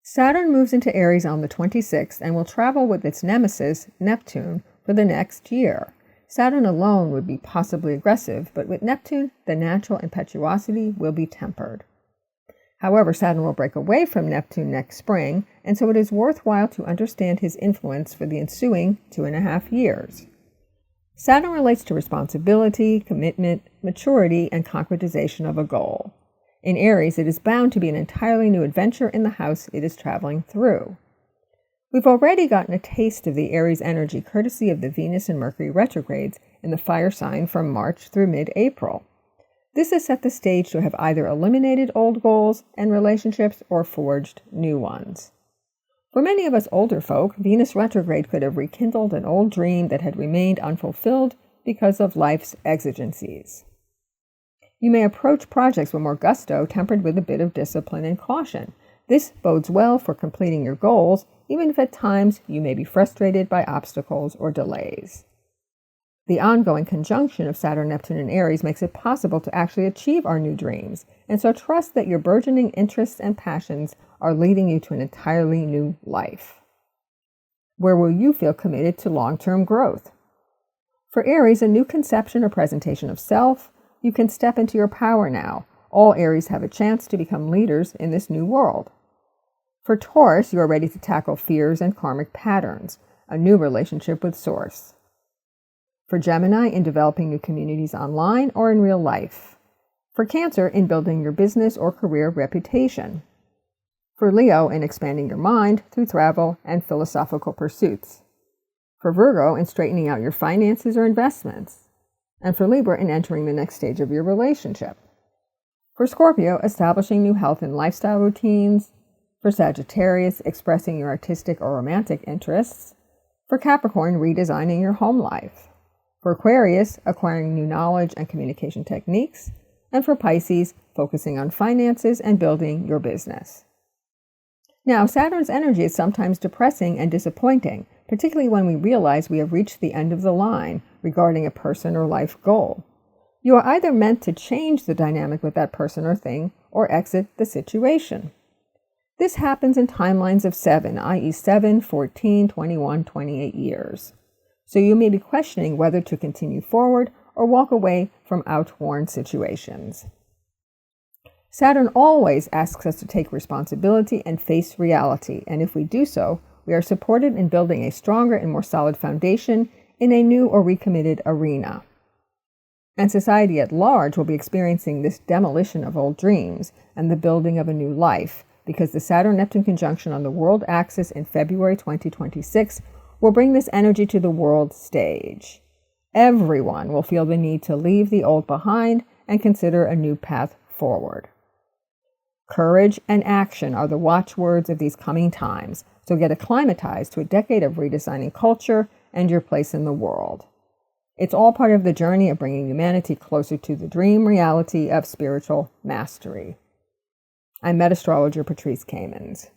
Saturn moves into Aries on the 26th and will travel with its nemesis, Neptune, for the next year. Saturn alone would be possibly aggressive, but with Neptune, the natural impetuosity will be tempered. However, Saturn will break away from Neptune next spring, and so it is worthwhile to understand his influence for the ensuing 2.5 years. Saturn relates to responsibility, commitment, maturity, and concretization of a goal. In Aries, it is bound to be an entirely new adventure in the house it is traveling through. We've already gotten a taste of the Aries energy courtesy of the Venus and Mercury retrogrades in the fire sign from March through mid-April. This has set the stage to have either eliminated old goals and relationships or forged new ones. For many of us older folk, Venus retrograde could have rekindled an old dream that had remained unfulfilled because of life's exigencies. You may approach projects with more gusto, tempered with a bit of discipline and caution. This bodes well for completing your goals, even if at times you may be frustrated by obstacles or delays. The ongoing conjunction of Saturn, Neptune, and Aries makes it possible to actually achieve our new dreams, and so trust that your burgeoning interests and passions are leading you to an entirely new life. Where will you feel committed to long-term growth? For Aries, a new conception or presentation of self. You can step into your power now. All Aries have a chance to become leaders in this new world. For Taurus, you are ready to tackle fears and karmic patterns, a new relationship with Source. For Gemini, in developing new communities online or in real life. For Cancer, in building your business or career reputation. For Leo, in expanding your mind through travel and philosophical pursuits. For Virgo, in straightening out your finances or investments. And for Libra, in entering the next stage of your relationship. For Scorpio, establishing new health and lifestyle routines. For Sagittarius, expressing your artistic or romantic interests. For Capricorn, redesigning your home life. For Aquarius, acquiring new knowledge and communication techniques. And for Pisces, focusing on finances and building your business. Now, Saturn's energy is sometimes depressing and disappointing, particularly when we realize we have reached the end of the line regarding a person or life goal. You are either meant to change the dynamic with that person or thing, or exit the situation. This happens in timelines of 7, i.e. 7, 14, 21, 28 years. So you may be questioning whether to continue forward or walk away from outworn situations. Saturn always asks us to take responsibility and face reality, and if we do so, we are supported in building a stronger and more solid foundation in a new or recommitted arena. And society at large will be experiencing this demolition of old dreams and the building of a new life, because the Saturn-Neptune conjunction on the world axis in February 2026 will bring this energy to the world stage. Everyone will feel the need to leave the old behind and consider a new path forward. Courage and action are the watchwords of these coming times, so get acclimatized to a decade of redesigning culture and your place in the world. It's all part of the journey of bringing humanity closer to the dream reality of spiritual mastery. I'm Met Astrologer Patrice Kamens.